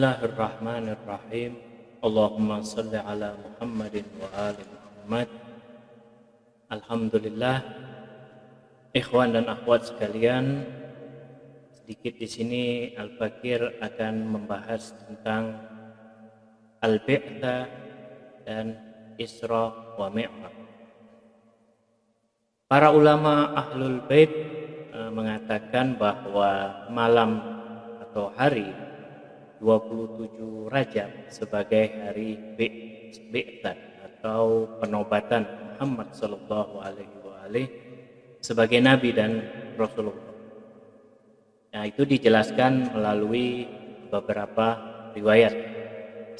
Bismillahirrahmanirrahim. Allahumma salli ala Muhammadin wa ali Muhammad. Alhamdulillah, ikhwan dan akhwat sekalian, sedikit di sini Al-Fakir akan membahas tentang Al-Bi'tsah dan Isra wa Mi'raj. Para ulama Ahlul Bait mengatakan bahwa malam atau hari 27 Rajab sebagai hari Bi'tsah atau penobatan Muhammad sallallahu alaihi wasallam sebagai nabi dan rasulullah. Nah, itu dijelaskan melalui beberapa riwayat.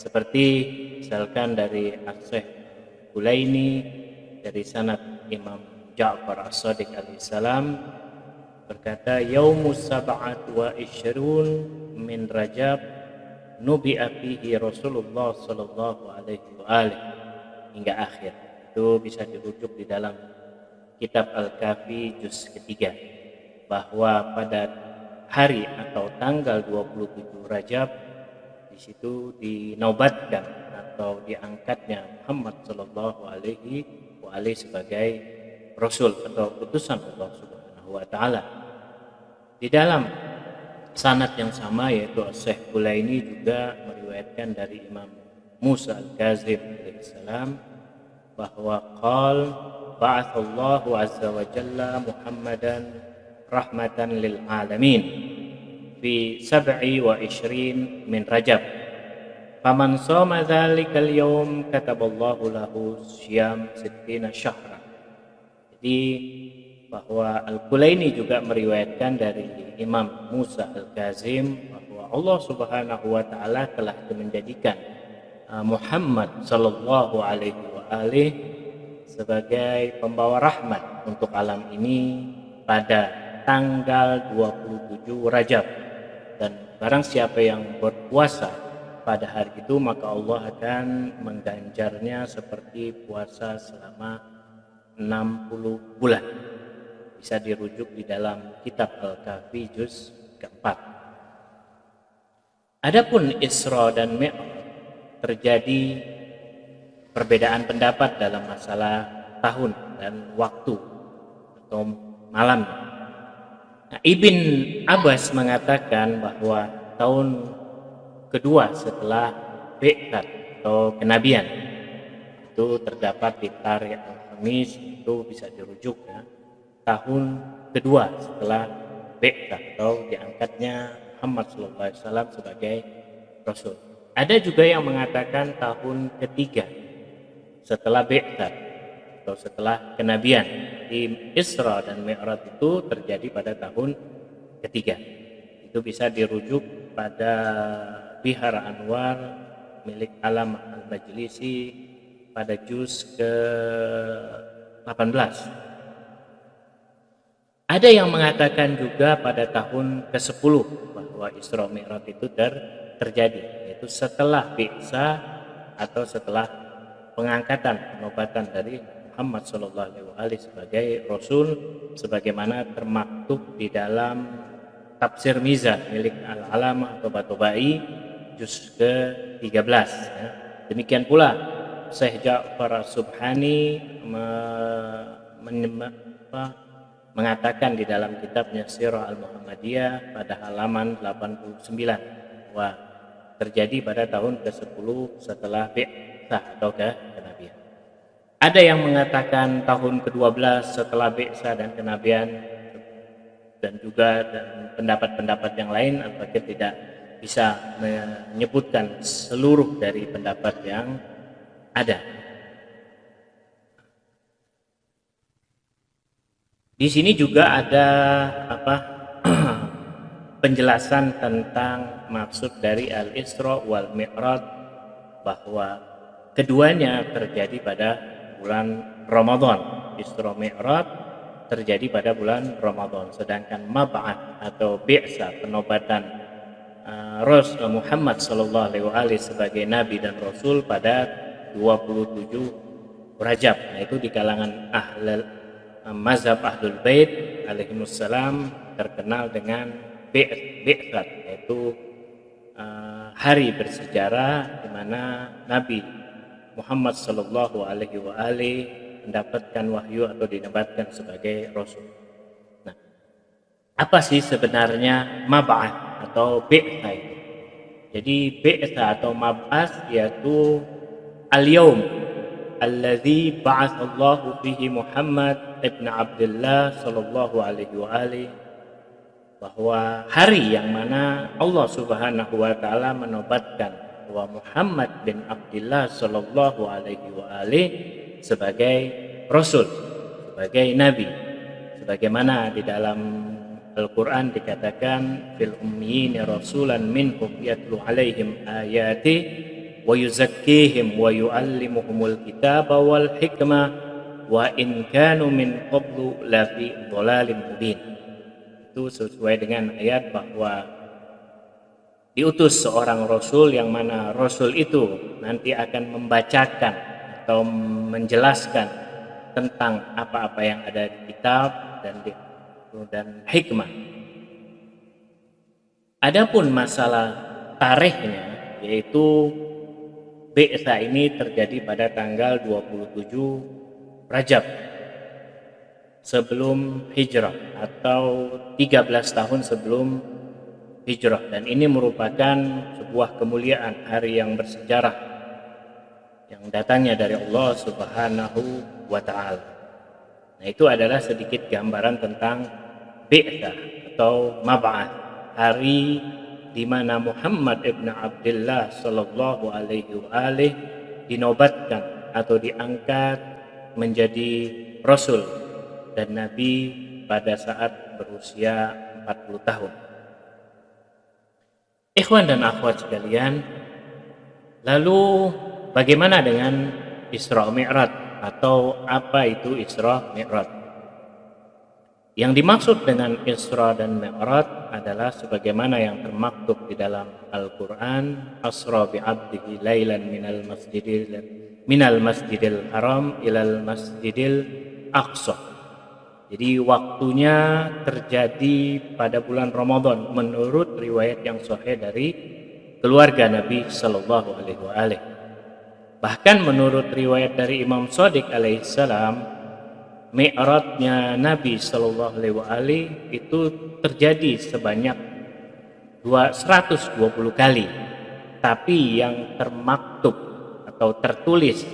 Seperti misalkan dari As-Syaikh Bulaini dari sanad Imam Ja'far As-Shadiq alaihissalam berkata, Yaumus sab'at wa isyrun min Rajab nubi'a fihi Rasulullah sallallahu alaihi wasallam hingga akhir. Itu bisa dirujuk di dalam kitab Al-Kafi juz ketiga, bahwa pada hari atau tanggal 27 Rajab di situ dinobatkan atau diangkatnya Muhammad sallallahu alaihi wasallam sebagai rasul atau utusan Allah Subhanahu wa taala. Di dalam sanad yang sama, yaitu As-Syaikh Bulaini juga meriwayatkan dari Imam Musa Al-Kazim alaihissalam bahwa qal ba'athallahu azza wa jalla Muhammadan rahmatan lil alamin fi 27 min Rajab faman shoma dzalikal yaum kataballahu lahu syiyam 60 syahra. Jadi bahwa Al-Bulaini juga meriwayatkan dari Imam Musa Al-Kazim bahwa Allah Subhanahu wa taala telah menjadikan Muhammad sallallahu alaihi wasallam sebagai pembawa rahmat untuk alam ini pada tanggal 27 Rajab, dan barang siapa yang berpuasa pada hari itu maka Allah akan mengganjarnya seperti puasa selama 60 bulan. Bisa dirujuk di dalam kitab Al-Kafi juz keempat. Adapun Isra dan Mi'raj terjadi perbedaan pendapat dalam masalah tahun dan waktu atau malam. Nah, Ibn Abbas mengatakan bahwa tahun kedua setelah Bi'tsah atau kenabian itu terdapat di Tarikh Al-Khamis, itu bisa dirujuk ya, tahun kedua setelah Bi'tsah atau diangkatnya Muhammad sallallahu alaihi wasallam sebagai rasul. Ada juga yang mengatakan tahun ketiga setelah Bi'tsah atau setelah kenabian. Di Isra dan Mi'raj itu terjadi pada tahun ketiga. Itu bisa dirujuk pada Bihar Anwar milik Alam Al-Majlisi pada juz ke-18. Ada yang mengatakan juga pada tahun ke-10 bahwa Isra Mi'raj itu terjadi, yaitu setelah Bi'tsah atau setelah pengangkatan penobatan dari Muhammad sallallahu alaihi wasallam sebagai rasul, sebagaimana termaktub di dalam Tafsir Mizan milik Al-Alamah atau Batobai juz ke-13 ya. Demikian pula Syekh Ja'far As-Subhani mengatakan di dalam kitabnya Sirah Al-Muhammadiyah pada halaman 89 bahwa terjadi pada tahun ke-10 setelah Bi'tsah atau kenabian. Ada yang mengatakan tahun ke-12 setelah Bi'tsah dan kenabian, dan juga pendapat-pendapat yang lain. Al-Fakir tidak bisa menyebutkan seluruh dari pendapat yang ada. Di sini juga ada penjelasan tentang maksud dari Al-Isra wal Mi'raj, bahwa keduanya terjadi pada bulan Ramadan. Isra Mi'raj terjadi pada bulan Ramadan, sedangkan Mab'ats atau Bi'tsah penobatan Rasul Muhammad sallallahu alaihi wasallam sebagai nabi dan rasul pada 27 Rajab. Nah, itu di kalangan mazhab Ahlul Bait alaihimussalam terkenal dengan Bi'tsah, yaitu hari bersejarah di mana Nabi Muhammad Sallallahu Alaihi Wasallam mendapatkan wahyu atau dinobatkan sebagai Rasul. Nah, apa sih sebenarnya mab'ats atau bi'tsah itu? Jadi bi'tsah atau mab'ats yaitu al-yaum alladzi ba'atsallahu fihi Muhammad ibn Abdullah Sallallahu Alaihi Wasallam, bahwa hari yang mana Allah Subhanahu wa taala menobatkan bahwa Muhammad bin Abdullah Sallallahu Alaihi Wasallam sebagai Rasul, sebagai Nabi, sebagaimana di dalam Al-Quran dikatakan fil ummiyina rasulan minhum yatlu alaihim ayati wa yuzakkihim wa yuallimuhumul kitaba wal hikmah wa in kanu min qablu lafi dhalalin mubin. Itu sesuai dengan ayat bahwa diutus seorang Rasul yang mana Rasul itu nanti akan membacakan atau menjelaskan tentang apa-apa yang ada di kitab dan hikmah. Adapun masalah tarikhnya, yaitu bi'tsah ini terjadi pada tanggal 27 Rajab sebelum hijrah atau 13 tahun sebelum hijrah, dan ini merupakan sebuah kemuliaan, hari yang bersejarah yang datangnya dari Allah Subhanahu wa taala. Nah, itu adalah sedikit gambaran tentang bi'tsah atau mab'ats, hari di mana Muhammad ibn Abdullah Sallallahu Alaihi Wasallam dinobatkan atau diangkat menjadi Rasul dan Nabi pada saat berusia 40 tahun. Ikhwan dan akhwat sekalian, lalu bagaimana dengan Isra Mi'raj atau apa itu Isra Mi'raj? Yang dimaksud dengan Isra dan Mi'raj adalah sebagaimana yang termaktub di dalam Al-Quran, Asra bi'abdihi lailan minal masjidil haram ilal masjidil aqsa. Jadi waktunya terjadi pada bulan Ramadan menurut riwayat yang sahih dari keluarga Nabi Sallallahu Alaihi Wasallam. Bahkan menurut riwayat dari Imam Shadiq alaihissalam, Mi'rajnya Nabi Sallallahu Alaihi Wasallam itu terjadi sebanyak 120 kali. Tapi yang termaktub atau tertulis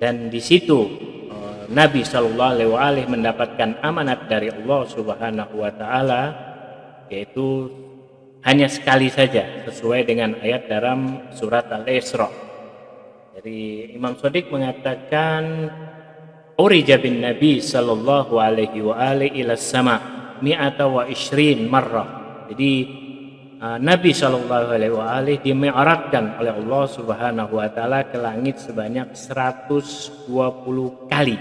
dan di situ Nabi Sallallahu Alaihi Wasallam mendapatkan amanat dari Allah Subhanahu wa taala, yaitu hanya sekali saja sesuai dengan ayat dalam surat Al-Isra. Jadi Imam Shadiq mengatakan urija bin Nabi Sallallahu Alaihi Wasallam ila sama mi'ata wa ishrin marrah. Jadi Nabi Sallallahu Alaihi Wasallam dimi'rajkan oleh Allah Subhanahu wa taala ke langit sebanyak 120 kali.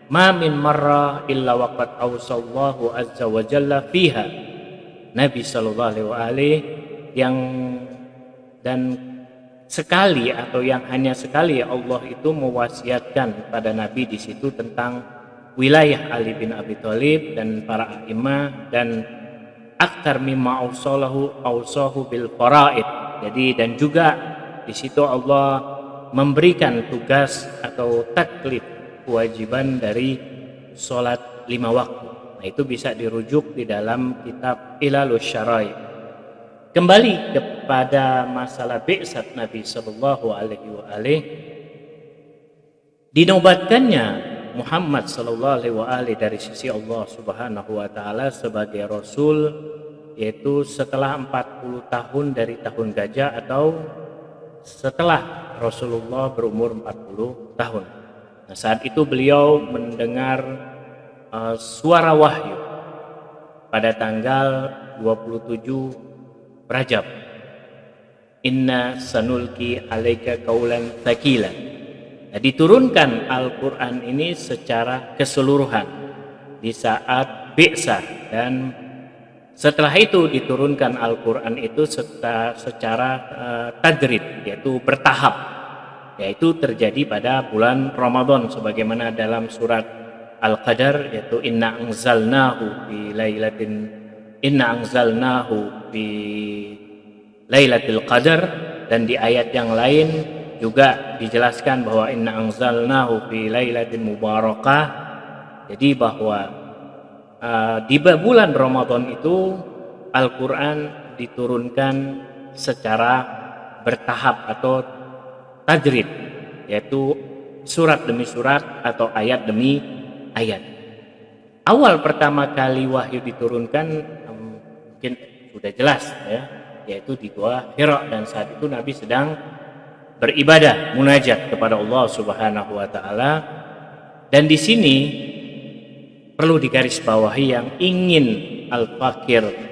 Ma min marrah illa waqad awsallahu azza wa jalla fiha. Nabi Sallallahu Alaihi Wasallam yang dan sekali atau yang hanya sekali Allah itu mewasiatkan pada Nabi di situ tentang wilayah Ali bin Abi Thalib dan para a'imah, dan aktar mimma awsahu bil faraid. Jadi dan juga di situ Allah memberikan tugas atau taklif, kewajiban dari sholat 5 waktu. Nah, itu bisa dirujuk di dalam kitab Ilalus Syara'i. Kembali kepada masalah bi'tsat Nabi Sallallahu Alaihi Wasallam, dinobatkannya Muhammad Sallallahu Alaihi Wasallam dari sisi Allah Subhanahu wa taala sebagai Rasul, yaitu setelah 40 tahun dari tahun gajah atau setelah Rasulullah berumur 40 tahun. Nah, saat itu beliau mendengar suara wahyu pada tanggal 27 Rajab. Inna sanulki alaika qaulan tsaqilan. Nah, diturunkan Al-Quran ini secara keseluruhan di saat bi'tsah, dan setelah itu diturunkan Al-Quran itu secara tadrid, yaitu bertahap, yaitu terjadi pada bulan Ramadan sebagaimana dalam surat Al-Qadar, yaitu inna anzalnahu fi Lailatul Qadar, dan di ayat yang lain juga dijelaskan bahwa inna anzalnahu fi lailatin mubarakah. Jadi bahwa di bulan Ramadan itu Al-Quran diturunkan secara bertahap atau tajrid, yaitu surat demi surat atau ayat demi ayat. Awal pertama kali wahyu diturunkan mungkin sudah jelas ya, yaitu di Gua Hira, dan saat itu Nabi sedang beribadah munajat kepada Allah Subhanahu wa taala. Dan di sini perlu digarisbawahi yang ingin Al-Fakir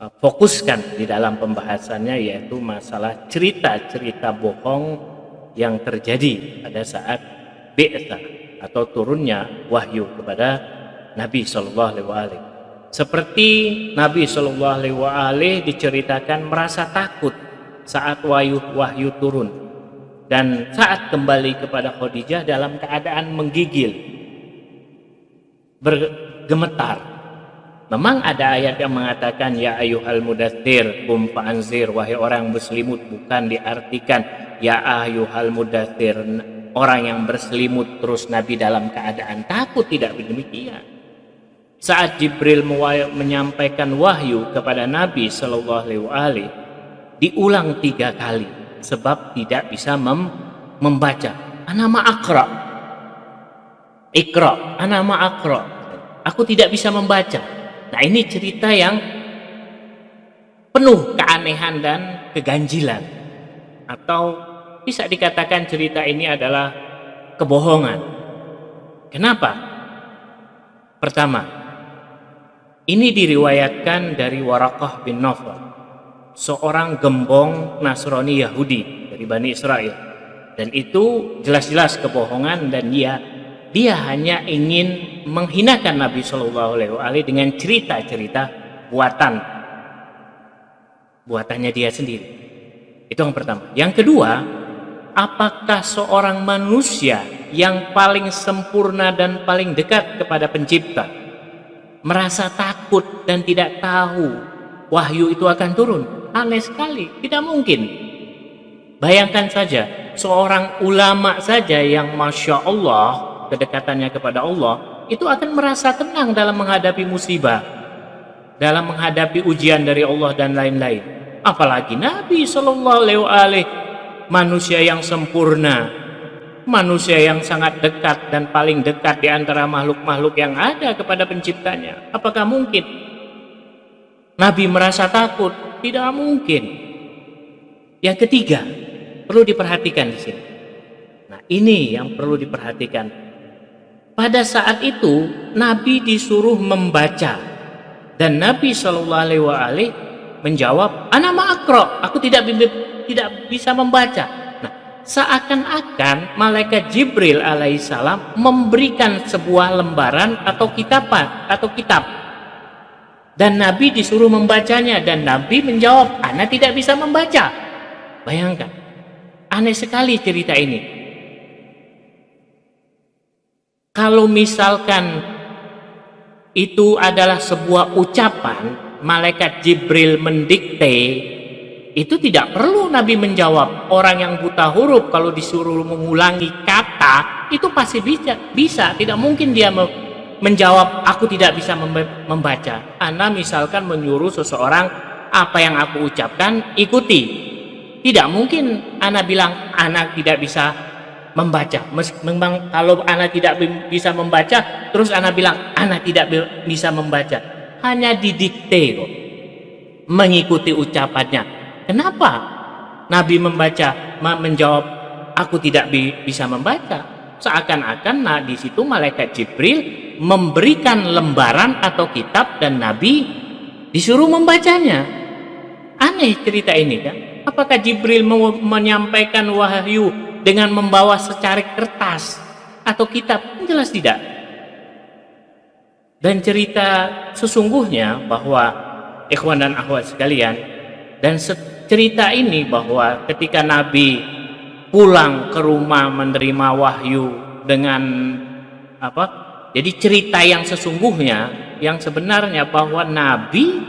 fokuskan di dalam pembahasannya, yaitu masalah cerita-cerita bohong yang terjadi pada saat bi'tsah atau turunnya wahyu kepada Nabi Shallallahu Alaihi Wasallam. Seperti Nabi Shallallahu Alaihi Wasallam diceritakan merasa takut saat wahyu turun, dan saat kembali kepada Khadijah dalam keadaan menggigil, bergemetar. Memang ada ayat yang mengatakan ya ayyuhal mudaththir qum fa'anzir, wahai orang berselimut, bukan diartikan ya ayyuhal mudaththir orang yang berselimut terus Nabi dalam keadaan takut, tidak demikian. Saat Jibril menyampaikan wahyu kepada Nabi Shallallahu Alaihi Wasallam diulang 3 kali sebab tidak bisa membaca. Ana ma'aqra, ikra, ana ma'aqra, aku tidak bisa membaca. Nah, ini cerita yang penuh keanehan dan keganjilan, atau bisa dikatakan cerita ini adalah kebohongan. Kenapa? Pertama, ini diriwayatkan dari Waraqah bin Nawfal, seorang gembong Nasrani Yahudi dari Bani Israel, dan itu jelas-jelas kebohongan, dan dia hanya ingin menghinakan Nabi Shallallahu Alaihi Wasallam dengan cerita-cerita buatannya dia sendiri. Itu yang pertama. Yang kedua, apakah seorang manusia yang paling sempurna dan paling dekat kepada Pencipta merasa takut dan tidak tahu wahyu itu akan turun? Aneh sekali, tidak mungkin. Bayangkan saja, seorang ulama saja yang Masya Allah kedekatannya kepada Allah itu akan merasa tenang dalam menghadapi musibah, dalam menghadapi ujian dari Allah dan lain-lain. Apalagi Nabi Shallallahu Alaihi Wasallam, manusia yang sempurna, manusia yang sangat dekat dan paling dekat di antara makhluk-makhluk yang ada kepada Penciptanya. Apakah mungkin Nabi merasa takut? Tidak mungkin. Yang ketiga, perlu diperhatikan di sini. Nah, ini yang perlu diperhatikan. Pada saat itu Nabi disuruh membaca, dan Nabi Shallallahu Alaihi Wasallam menjawab, ana ma'aqra, aku tidak bisa membaca. Nah, seakan-akan malaikat Jibril alaihissalam memberikan sebuah lembaran atau kitab, dan Nabi disuruh membacanya, dan Nabi menjawab, ana tidak bisa membaca. Bayangkan, aneh sekali cerita ini. Kalau misalkan itu adalah sebuah ucapan, malaikat Jibril mendikte, itu tidak perlu Nabi menjawab. Orang yang buta huruf kalau disuruh mengulangi kata, itu pasti bisa. Tidak mungkin dia menjawab, aku tidak bisa membaca. Ana misalkan menyuruh seseorang, apa yang aku ucapkan, ikuti. Tidak mungkin Ana bilang, Ana tidak bisa membaca. Memang kalau anak tidak bisa membaca, terus anak bilang anak tidak bisa membaca, hanya didikte kok, mengikuti ucapannya. Kenapa Nabi menjawab aku tidak bisa membaca? Seakan-akan di situ malaikat Jibril memberikan lembaran atau kitab dan Nabi disuruh membacanya. Aneh cerita ini kan? Apakah Jibril menyampaikan wahyu dengan membawa secarik kertas atau kitab? Jelas tidak. Dan cerita sesungguhnya bahwa ikhwan dan akhwat sekalian, dan cerita ini bahwa ketika Nabi pulang ke rumah menerima wahyu dengan jadi cerita yang sesungguhnya, yang sebenarnya bahwa Nabi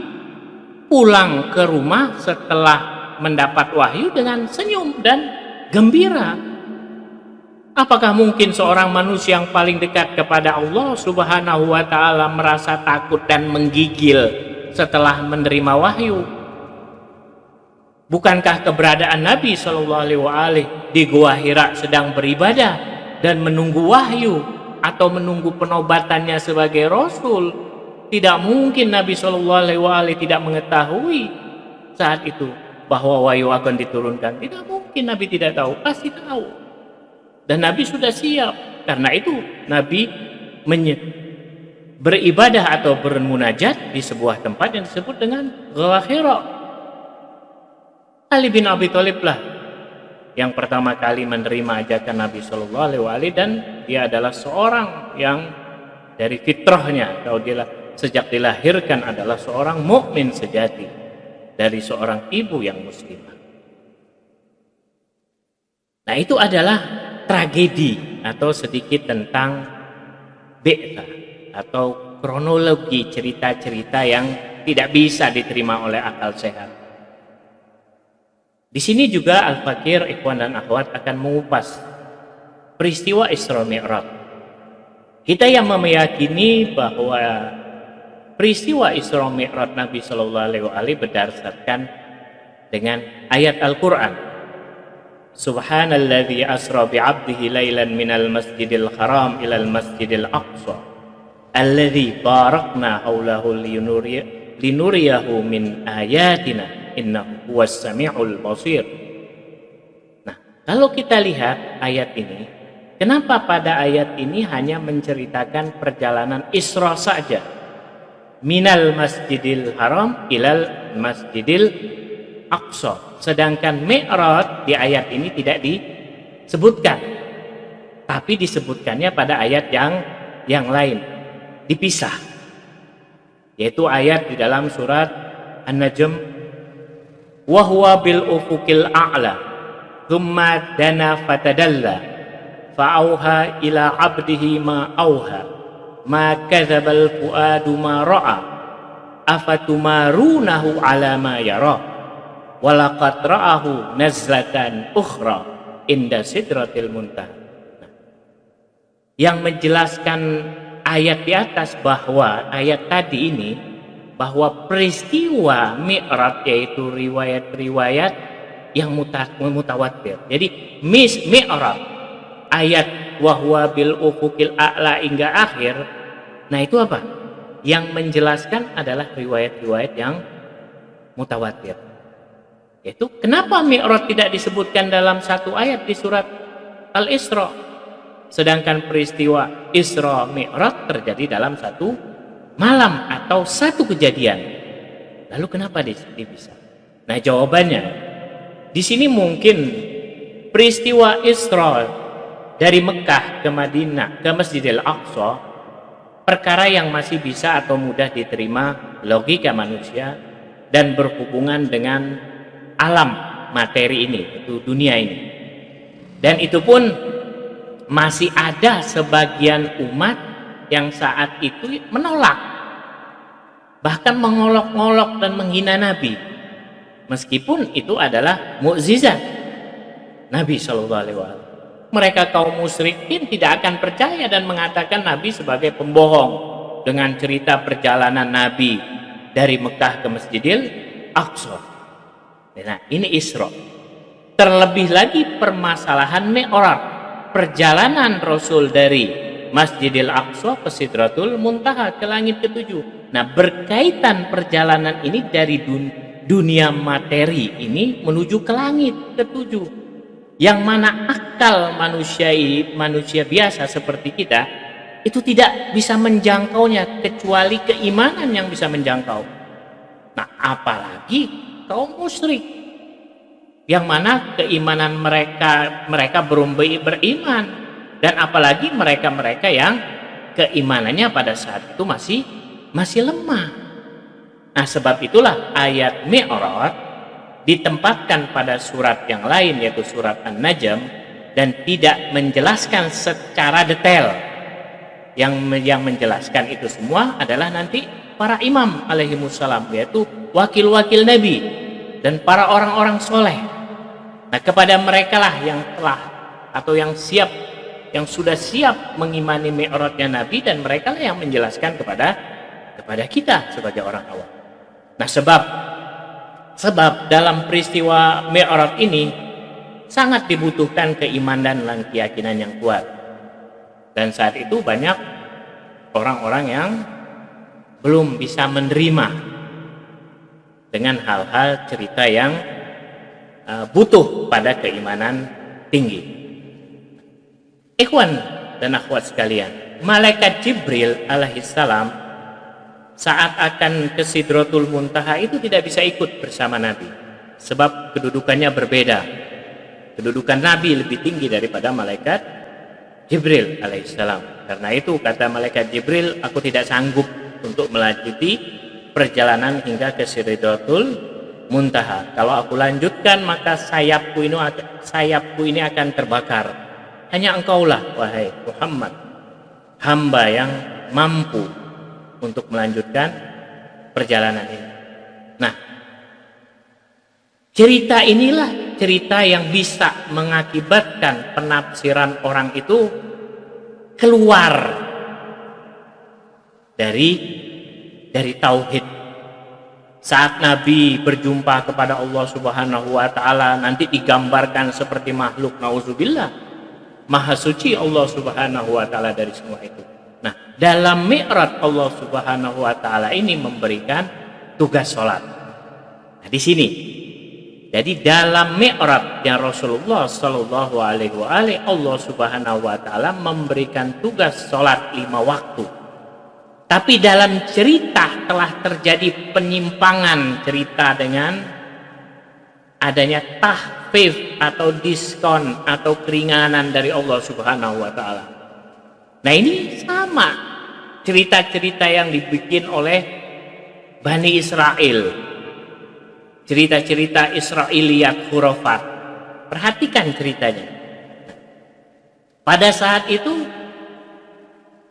pulang ke rumah setelah mendapat wahyu dengan senyum dan gembira. Apakah mungkin seorang manusia yang paling dekat kepada Allah Subhanahu wa ta'ala merasa takut dan menggigil setelah menerima wahyu? Bukankah keberadaan Nabi Shallallahu Alaihi Wasallam di Gua Hira sedang beribadah dan menunggu wahyu atau menunggu penobatannya sebagai Rasul? Tidak mungkin Nabi Shallallahu Alaihi Wasallam tidak mengetahui saat itu bahwa wahyu akan diturunkan. Tidak mungkin Nabi tidak tahu, pasti tahu. Dan Nabi sudah siap. Karena itu Nabi beribadah atau bermunajat di sebuah tempat yang disebut dengan Gua Hira. Ali bin Abi Thalib lah yang pertama kali menerima ajakan Nabi Shallallahu Alaihi Wasallam, dan dia adalah seorang yang dari fitrahnya atau dia sejak dilahirkan adalah seorang mukmin sejati dari seorang ibu yang muslimah. Nah, itu adalah tragedi atau sedikit tentang Bi'tsah atau kronologi cerita-cerita yang tidak bisa diterima oleh akal sehat. Di sini juga Al-Fakir, ikhwan dan akhwat, akan mengupas peristiwa Isra Mi'raj. Kita yang meyakini bahwa peristiwa Isra Mi'raj Nabi Shallallahu Alaihi Wasallam berdasarkan dengan ayat Al-Quran. Subhanalladzi asra bi'abdihi lailan minal masjidil haram ilal masjidil aqsa alladzi barakna haulahu linuriyahu min ayatina innahu huwas sami'ul basir. Nah, kalau kita lihat ayat ini, kenapa pada ayat ini hanya menceritakan perjalanan Isra saja? Minal masjidil haram ilal masjidil aqsa. Sedangkan Mi'raj di ayat ini tidak disebutkan. Tapi disebutkannya pada ayat yang lain, dipisah. Yaitu ayat di dalam surat An-Najm, wa huwa bil ufuqil a'la thumma dana fatadalla fa'auha ila 'abdihi ma auha ma kadzabal fuadu ma ra'a afatumarunahu 'ala ma yara wa laqad ra'ahu nazlatan ukhra inda sidratil muntaha. Yang menjelaskan ayat di atas bahwa ayat tadi ini bahwa peristiwa Mi'raj yaitu riwayat-riwayat yang mutawatir. Jadi Mi'raj ayat wahwa bil ufuqil a'la hingga akhir. Nah, itu apa? Yang menjelaskan adalah riwayat-riwayat yang mutawatir. Yaitu kenapa Mi'raj tidak disebutkan dalam satu ayat di surat Al-Isra, sedangkan peristiwa Isra Mi'raj terjadi dalam satu malam atau satu kejadian. Lalu kenapa dipisah? Nah, jawabannya di sini mungkin peristiwa Isra dari Mekah ke Madinah ke Masjidil Aqsa perkara yang masih bisa atau mudah diterima logika manusia dan berhubungan dengan alam materi ini, itu dunia ini. Dan itu pun masih ada sebagian umat yang saat itu menolak, bahkan mengolok-olok dan menghina Nabi, meskipun itu adalah mukjizat Nabi Shallallahu Alaihi Wasallam. Mereka kaum musyrikin tidak akan percaya dan mengatakan Nabi sebagai pembohong dengan cerita perjalanan Nabi dari Mekah ke Masjidil Aqsa. Nah, ini Isra. Terlebih lagi permasalahan Mi'raj, perjalanan Rasul dari Masjidil Aqsa ke Sidratul Muntaha, ke langit ketujuh. Nah, berkaitan perjalanan ini dari dunia materi ini menuju ke langit ketujuh, yang mana akal manusia biasa seperti kita itu tidak bisa menjangkaunya, kecuali keimanan yang bisa menjangkau. Nah, apalagi kaum musyrik, yang mana keimanan mereka belum beriman. Dan apalagi mereka-mereka yang keimanannya pada saat itu masih lemah. Nah, sebab itulah ayat Mi'raj ditempatkan pada surat yang lain, yaitu surat An-Najm, dan tidak menjelaskan secara detail. Yang menjelaskan itu semua adalah nanti para imam alaihimussalam, yaitu wakil-wakil Nabi dan para orang-orang soleh. Nah, kepada mereka lah yang telah atau yang sudah siap mengimani mi'rajnya Nabi, dan mereka lah yang menjelaskan kepada kita sebagai orang awam. Nah, sebab dalam peristiwa mi'raj ini sangat dibutuhkan keimanan dan keyakinan yang kuat. Dan saat itu banyak orang-orang yang belum bisa menerima dengan hal-hal cerita yang butuh pada keimanan tinggi. Ikhwan dan akhwat sekalian, malaikat Jibril alaihissalam saat akan ke Sidratul Muntaha itu tidak bisa ikut bersama Nabi, sebab kedudukannya berbeda. Kedudukan Nabi lebih tinggi daripada malaikat Jibril alaihissalam. Karena itu kata malaikat Jibril, aku tidak sanggup untuk melanjuti perjalanan hingga ke Sidratul Muntaha. Kalau aku lanjutkan, maka sayapku ini akan terbakar. Hanya engkaulah, wahai Muhammad, hamba yang mampu untuk melanjutkan perjalanan ini. Nah, cerita inilah cerita yang bisa mengakibatkan penafsiran orang itu keluar dari tauhid. Saat Nabi berjumpa kepada Allah Subhanahu wa taala, nanti digambarkan seperti makhluk, nauzubillah. Maha suci Allah Subhanahu wa taala dari semua itu. Nah, dalam mi'raj Allah Subhanahu wa taala ini memberikan tugas salat. Nah, di sini. Jadi dalam mi'raj yang Rasulullah sallallahu alaihi wa alihi, Allah Subhanahu wa taala memberikan tugas salat 5 waktu. Tapi dalam cerita telah terjadi penyimpangan cerita dengan adanya tahfif atau diskon atau keringanan dari Allah Subhanahu wa taala. Nah, ini sama cerita-cerita yang dibikin oleh Bani Israel. Cerita-cerita Israiliyat khurafat. Perhatikan ceritanya. Pada saat itu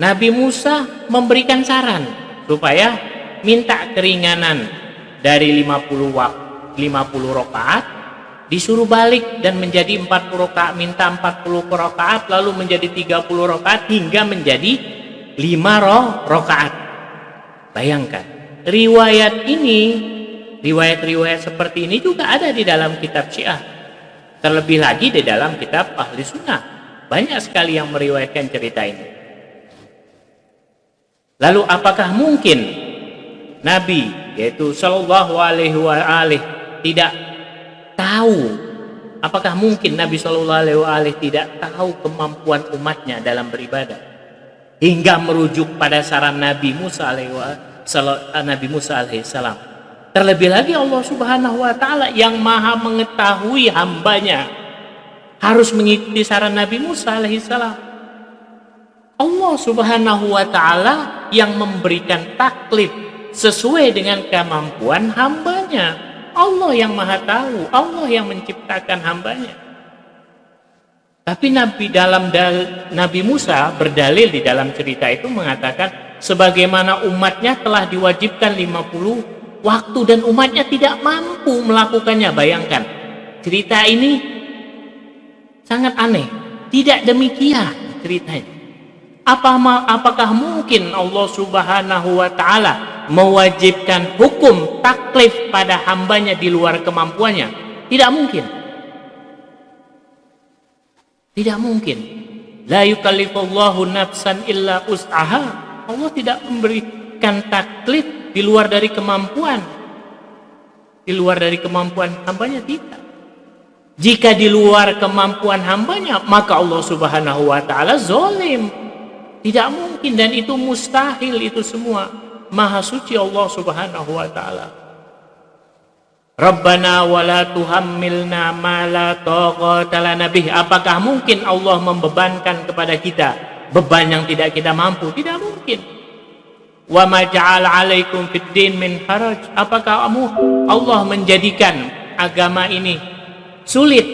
Nabi Musa memberikan saran supaya minta keringanan dari 50 rakaat disuruh balik dan menjadi 40 rakaat, minta 40 rakaat lalu menjadi 30 rakaat hingga menjadi 5 rakaat. Bayangkan, riwayat seperti ini juga ada di dalam kitab Syiah. Terlebih lagi di dalam kitab Ahli Sunnah. Banyak sekali yang meriwayatkan cerita ini. Lalu apakah mungkin Nabi, yaitu Shallallahu Alaihi Wasallam, tidak tahu? Apakah mungkin Nabi Shallallahu Alaihi Wasallam tidak tahu kemampuan umatnya dalam beribadah hingga merujuk pada saran Nabi Musa alaihissalam? Terlebih lagi Allah Subhanahu Wa Taala yang maha mengetahui hambanya harus mengikuti saran Nabi Musa alaihissalam. Allah Subhanahu wa taala yang memberikan taklif sesuai dengan kemampuan hambanya. Allah yang maha tahu, Allah yang menciptakan hambanya. Tapi Nabi Musa berdalil di dalam cerita itu mengatakan sebagaimana umatnya telah diwajibkan 50 waktu dan umatnya tidak mampu melakukannya. Bayangkan, cerita ini sangat aneh. Tidak demikian ceritanya. Apakah mungkin Allah Subhanahu wa taala mewajibkan hukum taklif pada hambanya di luar kemampuannya? Tidak mungkin. Tidak mungkin. La yukallifullahu nafsan illa wus'aha. Allah tidak memberikan taklif di luar dari kemampuan. Di luar dari kemampuan hambanya tidak. Jika di luar kemampuan hambanya, maka Allah Subhanahu wa taala zalim. Tidak mungkin, dan itu mustahil itu semua. Maha suci Allah Subhanahu wa taala. Rabbana wa la tuhammilna ma la taqata lana bih. Apakah mungkin Allah membebankan kepada kita beban yang tidak kita mampu? Tidak mungkin. Wa ma ja'ala 'alaikum fid din min haraj. Apakah Allah menjadikan agama ini sulit?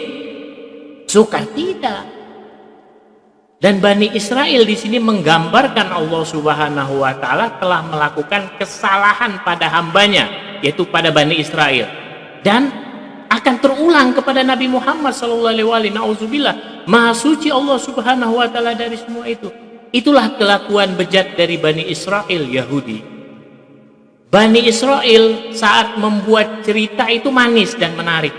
Sukar? Tidak. Dan Bani Israel di sini menggambarkan Allah Subhanahu wa taala telah melakukan kesalahan pada hambanya, yaitu pada Bani Israel. Dan akan terulang kepada Nabi Muhammad sallallahu alaihi wasallam. Nauzubillah. Maha suci Allah Subhanahu wa taala dari semua itu. Itulah kelakuan bejat dari Bani Israel Yahudi. Bani Israel saat membuat cerita itu manis dan menarik.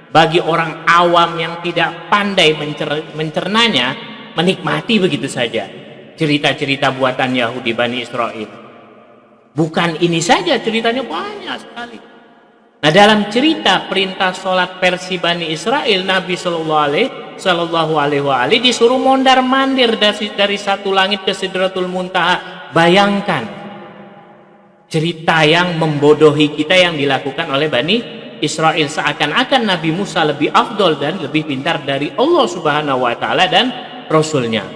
Bagi orang awam yang tidak pandai mencernanya, menikmati begitu saja cerita-cerita buatan Yahudi Bani Israel. Bukan ini saja, ceritanya banyak sekali. Nah, dalam cerita perintah sholat versi Bani Israel, Nabi Shallallahu Alaihi Wasallam disuruh mondar-mandir dari satu langit ke Sidratul Muntaha. Bayangkan cerita yang membodohi kita yang dilakukan oleh Bani Israel, seakan-akan Nabi Musa lebih afdol dan lebih pintar dari Allah Subhanahu wa taala dan Rasulnya.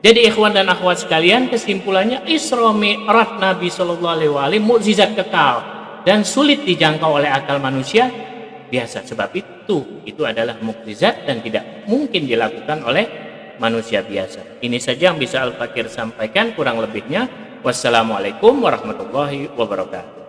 Jadi ikhwan dan akhwat sekalian, kesimpulannya Isra Mi'raj Nabi Shallallahu Alaihi Wasallam mukjizat kekal dan sulit dijangkau oleh akal manusia biasa. Sebab itu adalah mukjizat dan tidak mungkin dilakukan oleh manusia biasa. Ini saja yang bisa Al-Fakir sampaikan, kurang lebihnya wassalamualaikum warahmatullahi wabarakatuh.